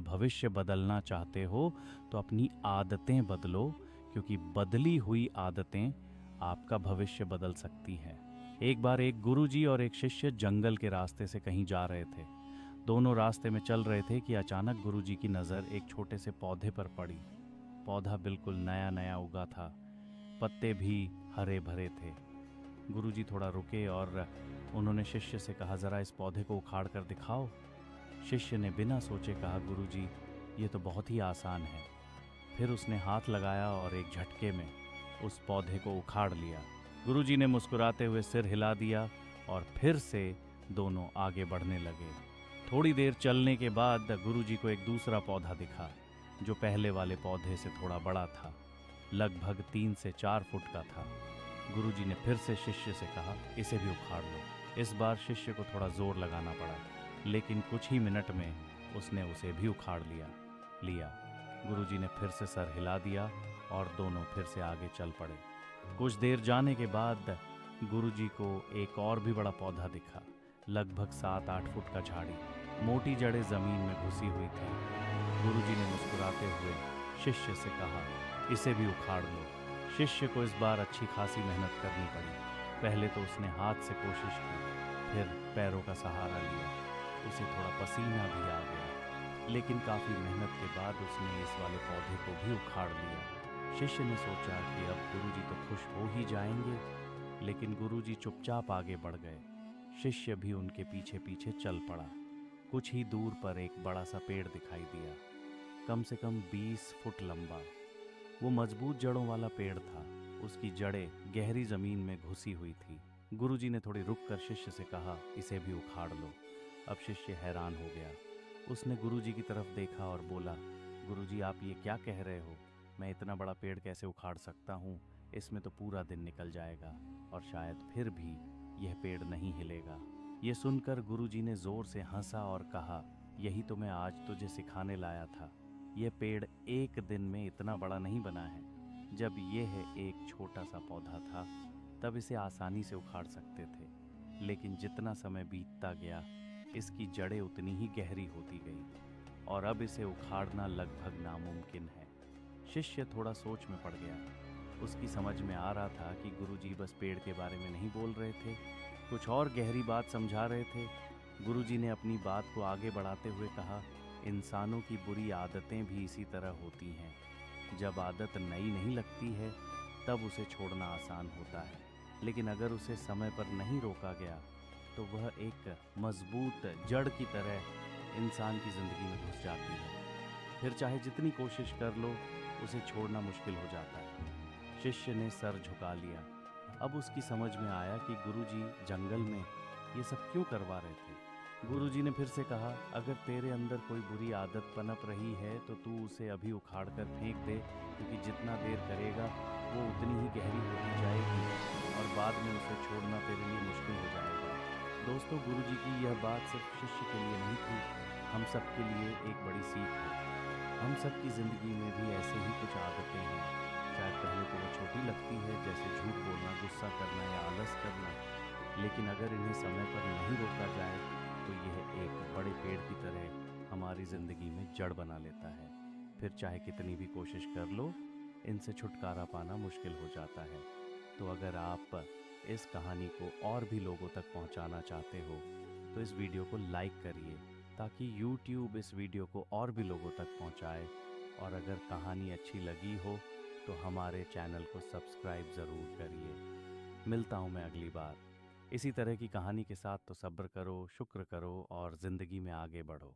भविष्य बदलना चाहते हो तो अपनी आदतें बदलो, क्योंकि बदली हुई आदतें आपका भविष्य बदल सकती हैं। एक बार एक गुरुजी और एक शिष्य जंगल के रास्ते से कहीं जा रहे थे। दोनों रास्ते में चल रहे थे कि अचानक गुरुजी की नज़र एक छोटे से पौधे पर पड़ी। पौधा बिल्कुल नया नया उगा था, पत्ते भी हरे भरे थे। गुरुजी थोड़ा रुके और उन्होंने शिष्य से कहा, ज़रा इस पौधे को उखाड़ कर दिखाओ। शिष्य ने बिना सोचे कहा, गुरुजी ये तो बहुत ही आसान है। फिर उसने हाथ लगाया और एक झटके में उस पौधे को उखाड़ लिया। गुरुजी ने मुस्कुराते हुए सिर हिला दिया और फिर से दोनों आगे बढ़ने लगे। थोड़ी देर चलने के बाद गुरुजी को एक दूसरा पौधा दिखा, जो पहले वाले पौधे से थोड़ा बड़ा था, लगभग 3 से 4 फुट का था। गुरुजी ने फिर से शिष्य से कहा, इसे भी उखाड़ लो। इस बार शिष्य को थोड़ा जोर लगाना पड़ा, लेकिन कुछ ही मिनट में उसने उसे भी उखाड़ लिया। गुरुजी ने फिर से सर हिला दिया और दोनों फिर से आगे चल पड़े। कुछ देर जाने के बाद गुरुजी को एक और भी बड़ा पौधा दिखा, लगभग 7-8 फुट का झाड़ी, मोटी जड़ें जमीन में घुसी हुई थी। गुरुजी ने मुस्कुराते हुए शिष्य से कहा, इसे भी उखाड़ लो। शिष्य को इस बार अच्छी खासी मेहनत करनी पड़ी। पहले तो उसने हाथ से कोशिश की, फिर पैरों का सहारा लिया। उसे थोड़ा पसीना भी आ गया, लेकिन काफ़ी मेहनत के बाद उसने इस वाले पौधे को भी उखाड़ लिया। शिष्य ने सोचा कि अब गुरुजी तो खुश हो ही जाएंगे, लेकिन गुरुजी चुपचाप आगे बढ़ गए। शिष्य भी उनके पीछे पीछे चल पड़ा। कुछ ही दूर पर एक बड़ा सा पेड़ दिखाई दिया, कम से कम 20 फुट लंबा। वो मजबूत जड़ों वाला पेड़ था, उसकी जड़ें गहरी जमीन में घुसी हुई थी। गुरुजी ने थोड़ी रुककर शिष्य से कहा, इसे भी उखाड़ लो। अब शिष्य हैरान हो गया। उसने गुरुजी की तरफ देखा और बोला, गुरुजी आप ये क्या कह रहे हो? मैं इतना बड़ा पेड़ कैसे उखाड़ सकता हूँ? इसमें तो पूरा दिन निकल जाएगा और शायद फिर भी यह पेड़ नहीं हिलेगा। ये सुनकर गुरुजी ने जोर से हंसा और कहा, यही तो मैं आज तुझे सिखाने लाया था। यह पेड़ एक दिन में इतना बड़ा नहीं बना है। जब यह एक छोटा सा पौधा था तब इसे आसानी से उखाड़ सकते थे, लेकिन जितना समय बीतता गया इसकी जड़ें उतनी ही गहरी होती गई और अब इसे उखाड़ना लगभग नामुमकिन है। शिष्य थोड़ा सोच में पड़ गया। उसकी समझ में आ रहा था कि गुरुजी बस पेड़ के बारे में नहीं बोल रहे थे, कुछ और गहरी बात समझा रहे थे। गुरुजी ने अपनी बात को आगे बढ़ाते हुए कहा, इंसानों की बुरी आदतें भी इसी तरह होती हैं। जब आदत नई नहीं लगती है तब उसे छोड़ना आसान होता है, लेकिन अगर उसे समय पर नहीं रोका गया तो वह एक मजबूत जड़ की तरह इंसान की ज़िंदगी में घुस जाती है। फिर चाहे जितनी कोशिश कर लो, उसे छोड़ना मुश्किल हो जाता है। शिष्य ने सर झुका लिया। अब उसकी समझ में आया कि गुरुजी जंगल में ये सब क्यों करवा रहे थे। गुरुजी ने फिर से कहा, अगर तेरे अंदर कोई बुरी आदत पनप रही है तो तू उसे अभी उखाड़ कर फेंक दे, क्योंकि जितना देर करेगा वो उतनी ही गहरी होती जाएगी और बाद में उसे छोड़ना तेरे लिए मुश्किल हो जाएगा। दोस्तों, गुरुजी की यह बात सिर्फ शिष्य के लिए नहीं थी, हम सब के लिए एक बड़ी सीख है। हम सब की ज़िंदगी में भी ऐसे ही कुछ आदतें हैं। शायद पहले तो वो छोटी लगती है, जैसे झूठ बोलना, गुस्सा करना या आलस करना, लेकिन अगर इन्हें समय पर नहीं रोका जाए तो यह एक बड़े पेड़ की तरह हमारी ज़िंदगी में जड़ बना लेता है। फिर चाहे कितनी भी कोशिश कर लो, इनसे छुटकारा पाना मुश्किल हो जाता है। तो अगर आप इस कहानी को और भी लोगों तक पहुंचाना चाहते हो तो इस वीडियो को लाइक करिए, ताकि YouTube इस वीडियो को और भी लोगों तक पहुंचाए। और अगर कहानी अच्छी लगी हो तो हमारे चैनल को सब्सक्राइब ज़रूर करिए। मिलता हूं मैं अगली बार इसी तरह की कहानी के साथ। तो सब्र करो, शुक्र करो और ज़िंदगी में आगे बढ़ो।